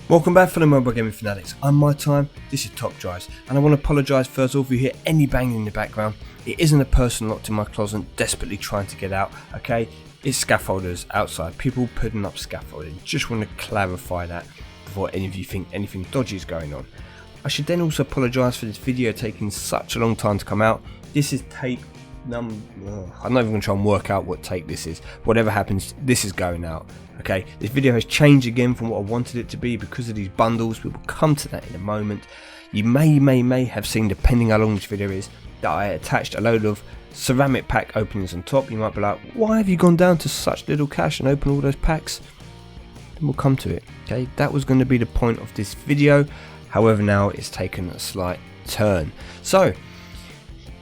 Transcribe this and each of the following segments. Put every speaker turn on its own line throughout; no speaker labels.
Welcome back for the mobile gaming fanatics. I'm MyTyme, this is Top Drives, and I want to apologise first of all if you hear any banging in the background. It isn't a person locked in my closet desperately trying to get out, okay? It's scaffolders outside, people putting up scaffolding. Just want to clarify that before any of you think anything dodgy is going on. I should then also apologise for this video taking such a long time to come out. This is take I'm not even going to try and work out what take this is. Whatever happens, this is going out. Okay, this video has changed again from what I wanted it to be because of these bundles. We will come to that in a moment. You may have seen, depending how long this video is, that I attached a load of ceramic pack openings on top. You might be like, why have you gone down to such little cash and opened all those packs? Then we'll come to it. Okay, that was going to be the point of this video. However, now it's taken a slight turn. So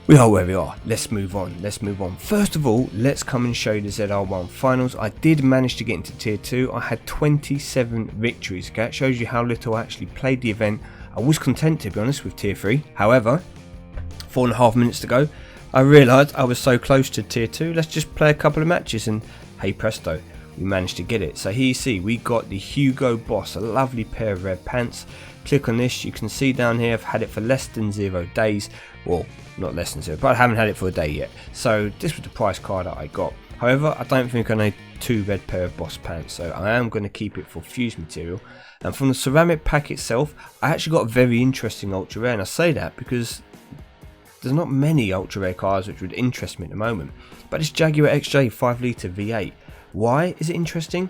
we are where we are. Let's move on. First of all, let's come and show you the ZR1 finals. I did manage to get into tier 2. I had 27 victories. Okay, it shows you how little I actually played the event. I was content, to be honest, with tier 3. However, 4.5 minutes to go, I realised I was so close to tier 2. Let's just play a couple of matches, and hey presto, we managed to get it. So here you see we got the Hugo Boss, a lovely pair of red pants. Click on this, you can see down here I've had it for less than 0 days. Well, not less than 0, but I haven't had it for a day yet. So this was the price card that I got. However, I don't think I need 2 red pair of Boss pants, so I am going to keep it for fused material. And from the ceramic pack itself, I actually got a very interesting ultra rare, and I say that because there's not many ultra rare cars which would interest me at the moment. But it's Jaguar XJ 5 litre V8. Why is it interesting?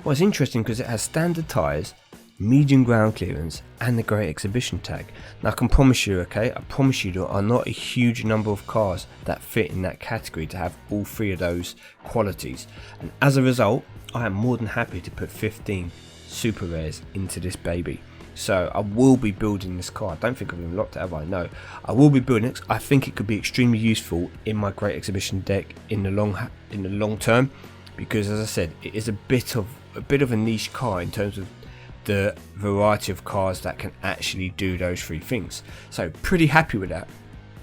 Well, it's interesting because it has standard tyres, medium ground clearance, and the great exhibition tag. Now I can promise you, okay, I promise you there are not a huge number of cars that fit in that category to have all 3 of those qualities, and as a result I am more than happy to put 15 super rares into this baby. So I will be building this car. I don't think I've even locked it, have I? No, I will be building it. I think it could be extremely useful in my great exhibition deck in the long term, because as I said, it is a bit of a niche car in terms of the variety of cars that can actually do those 3 things. So pretty happy with that.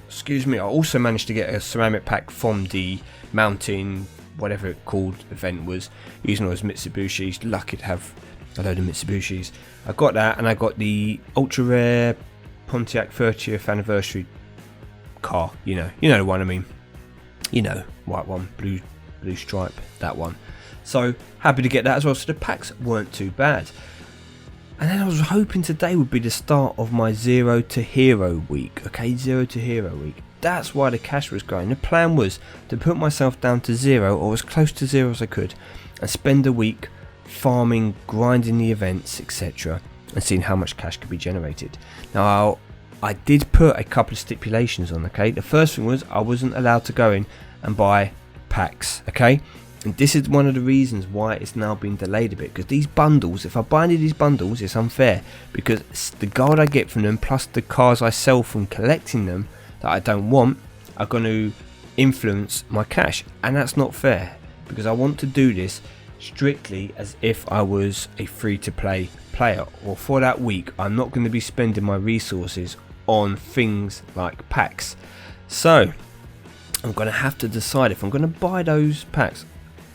Excuse me. I also managed to get a ceramic pack from the mountain, whatever it called, event was, using all those Mitsubishis. Lucky to have a load of Mitsubishis. I got that, and I got the ultra rare Pontiac 30th anniversary car. You know the one I mean. You know, white one, blue stripe, that one. So happy to get that as well. So the packs weren't too bad. And then I was hoping today would be the start of my 0 to hero week. Okay, 0 to hero week. That's why the cash was going. The plan was to put myself down to 0, or as close to 0 as I could, and spend a week farming, grinding the events, etc., and seeing how much cash could be generated. Now I did put a couple of stipulations on. Okay, the first thing was I wasn't allowed to go in and buy packs. Okay, and this is one of the reasons why it's now been delayed a bit, because these bundles, if I buy any of these bundles, it's unfair, because the gold I get from them plus the cars I sell from collecting them that I don't want are going to influence my cash, and that's not fair, because I want to do this strictly as if I was a free-to-play player, or for that week I'm not going to be spending my resources on things like packs. So I'm going to have to decide if I'm going to buy those packs.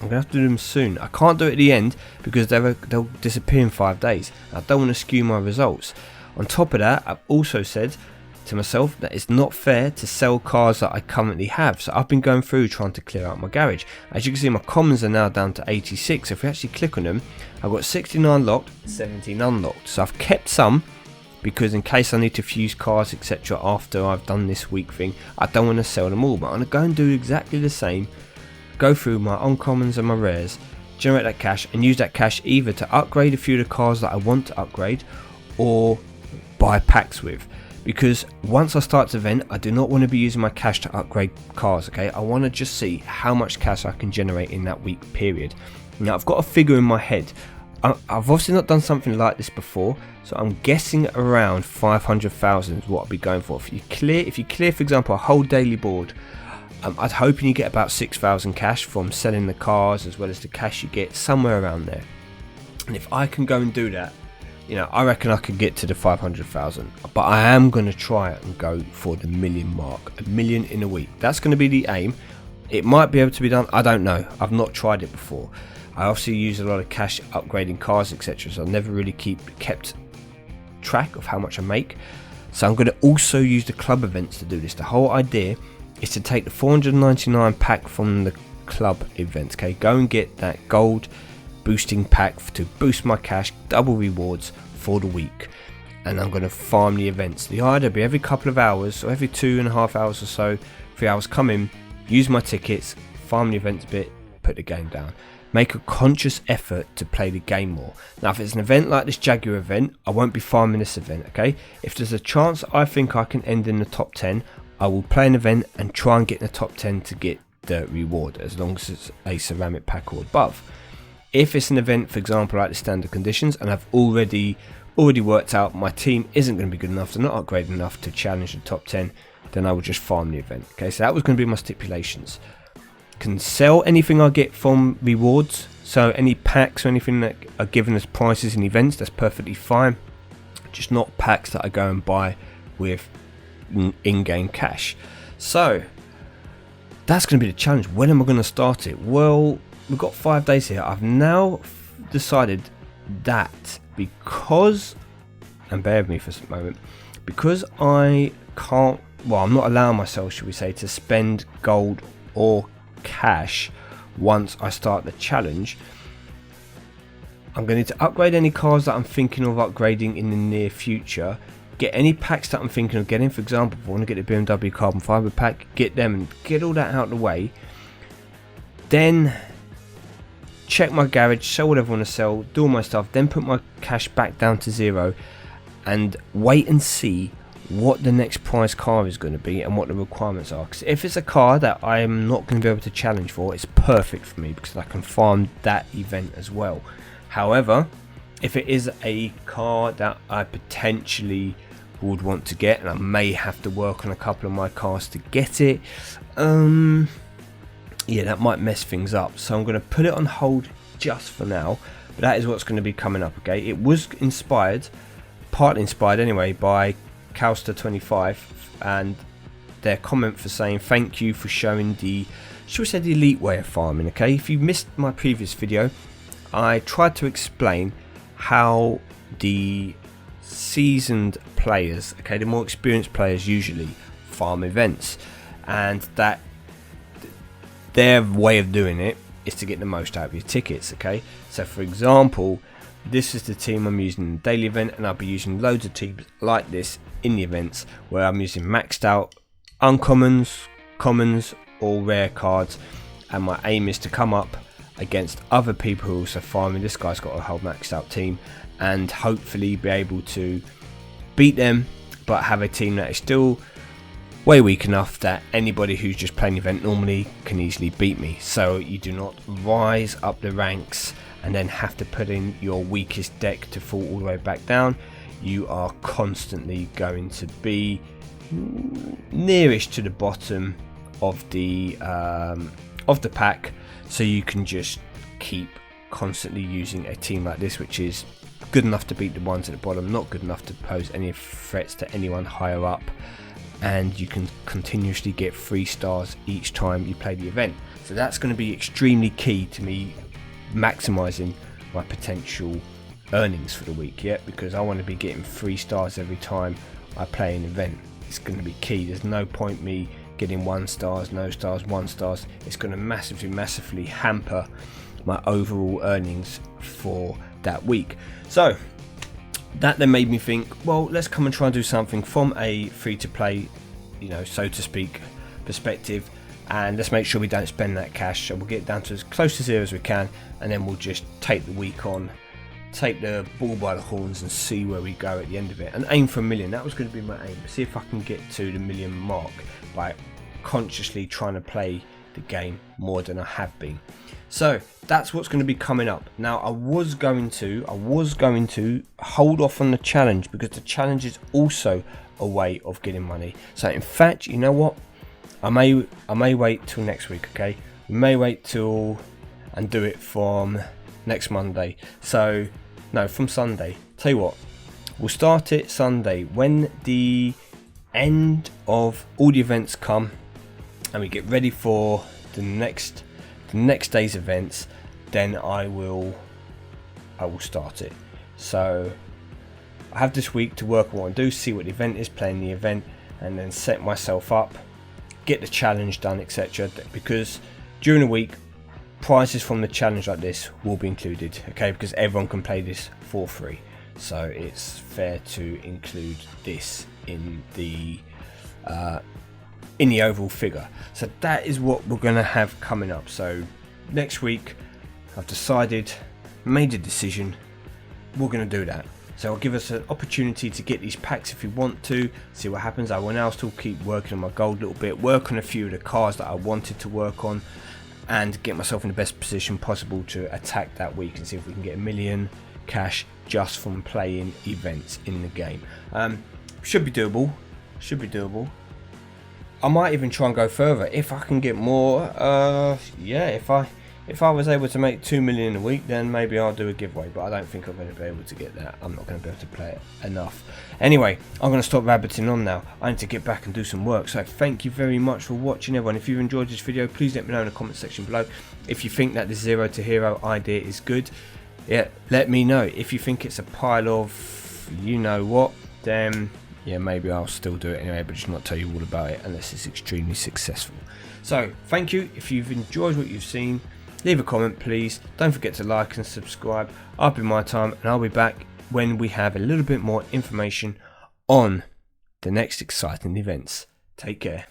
I'm going to have to do them soon. I can't do it at the end because they'll disappear in 5 days. I don't want to skew my results. On top of that, I've also said to myself that it's not fair to sell cars that I currently have. So I've been going through trying to clear out my garage. As you can see, my commons are now down to 86. If we actually click on them, I've got 69 locked, 17 unlocked. So I've kept some because in case I need to fuse cars, etc. after I've done this week thing, I don't want to sell them all. But I'm going to go and do exactly the same. Go through my uncommons and my rares, generate that cash, and use that cash either to upgrade a few of the cars that I want to upgrade, or buy packs with. Because once I start the event, I do not want to be using my cash to upgrade cars. Okay, I want to just see how much cash I can generate in that week period. Now I've got a figure in my head. I've obviously not done something like this before, so I'm guessing around 500,000 is what I'll be going for. If you clear, for example, a whole daily board, I'd hoping you get about 6,000 cash from selling the cars, as well as the cash you get somewhere around there. And if I can go and do that, you know, I reckon I could get to the 500,000. But I am going to try and go for the 1 million mark, 1 million in a week. That's going to be the aim. It might be able to be done. I don't know. I've not tried it before. I obviously use a lot of cash upgrading cars, etc. So I never really kept track of how much I make. So I'm going to also use the club events to do this. The whole idea is to take the 499 pack from the club events. Okay, go and get that gold boosting pack to boost my cash, double rewards for the week. And I'm going to farm the events. The idea will be every couple of hours, or every 2.5 hours or so, 3 hours, come in, use my tickets, farm the events a bit, put the game down. Make a conscious effort to play the game more. Now, if it's an event like this Jaguar event, I won't be farming this event, okay? If there's a chance I think I can end in the top 10, I will play an event and try and get in the top 10 to get the reward, as long as it's a ceramic pack or above. If it's an event, for example, like the standard conditions, and I've already worked out my team isn't going to be good enough, they're not upgraded enough to challenge the top 10, then I will just farm the event. Okay, so that was going to be my stipulations. Can sell anything I get from rewards, so any packs or anything that are given as prizes in events, that's perfectly fine, just not packs that I go and buy with in-game cash. So that's going to be the challenge. When am I going to start it? Well, we've got 5 days here. I've now decided that because, and bear with me for a moment, because I can't, well, I'm not allowing myself, should we say, to spend gold or cash once I start the challenge, I'm going to need to upgrade any cars that I'm thinking of upgrading in the near future, get any packs that I'm thinking of getting. For example, if I want to get the BMW carbon fiber pack, get them and get all that out of the way, then check my garage, sell whatever I want to sell, do all my stuff, then put my cash back down to 0 and wait and see what the next prize car is going to be and what the requirements are. Because if it's a car that I am not going to be able to challenge for, it's perfect for me because I can farm that event as well. However, if it is a car that I potentially would want to get, and I may have to work on a couple of my cars to get it, yeah, that might mess things up. So I'm going to put it on hold just for now, but that is what's going to be coming up. Okay, it was inspired, partly inspired anyway, by Calster25 and their comment for saying thank you for showing the, shall we say, the elite way of farming. Okay, if you missed my previous video, I tried to explain how the seasoned players, okay, the more experienced players usually farm events, and that their way of doing it is to get the most out of your tickets. Okay, so for example, this is the team I'm using in the daily event, and I'll be using loads of teams like this in the events where I'm using maxed out uncommons, commons or rare cards, and my aim is to come up against other people who are also farming. This guy's got a whole maxed out team, and hopefully be able to beat them, but have a team that is still way weak enough that anybody who's just playing the event normally can easily beat me. So you do not rise up the ranks and then have to put in your weakest deck to fall all the way back down. You are constantly going to be nearest to the bottom of the pack, so you can just keep constantly using a team like this, which is good enough to beat the ones at the bottom, not good enough to pose any threats to anyone higher up, and you can continuously get 3 stars each time you play the event. So that's going to be extremely key to me maximizing my potential earnings for the week, yeah, because I want to be getting 3 stars every time I play an event. It's going to be key. There's no point me getting 1 stars, no stars, 1 stars. It's going to massively hamper my overall earnings for that week. So that then made me think, well, let's come and try and do something from a free to play, you know, so to speak, perspective, and let's make sure we don't spend that cash. So we'll get it down to as close to 0 as we can, and then we'll just take the week on, take the bull by the horns and see where we go at the end of it, and aim for 1 million. That was going to be my aim. See if I can get to the 1 million mark by consciously trying to play the game more than I have been. So that's what's going to be coming up. Now I was going to hold off on the challenge, because the challenge is also a way of getting money. So in fact, you know what, I may wait till next week. Okay, we may wait till and do it from next Monday. So no, from Sunday. Tell you what, we'll start it Sunday when the end of all the events come and we get ready for the next day's events. then I will start it. So I have this week to work on what I do, see what the event is, play in the event, and then set myself up, get the challenge done, etc. Because during the week, prizes from the challenge like this will be included, okay, because everyone can play this for free. So it's fair to include this in the overall figure. So that is what we're going to have coming up. So next week I've decided, made a decision, we're going to do that. So it'll give us an opportunity to get these packs if we want to, see what happens. I will now still keep working on my gold a little bit, work on a few of the cars that I wanted to work on, and get myself in the best position possible to attack that week and see if we can get 1 million cash just from playing events in the game. Should be doable. I might even try and go further if I can get more. Yeah, if I was able to make 2 million a week, then maybe I'll do a giveaway, but I don't think I'm going to be able to get that. I'm not going to be able to play it enough. Anyway, I'm going to stop rabbiting on now. I need to get back and do some work. So thank you very much for watching, everyone. If you've enjoyed this video, please let me know in the comment section below. If you think that the Zero to Hero idea is good, yeah, let me know. If you think it's a pile of you know what, then yeah, maybe I'll still do it anyway, but just not tell you all about it unless it's extremely successful. So thank you. If you've enjoyed what you've seen, leave a comment please. Don't forget to like and subscribe. I've been MyTyme, and I'll be back when we have a little bit more information on the next exciting events. Take care.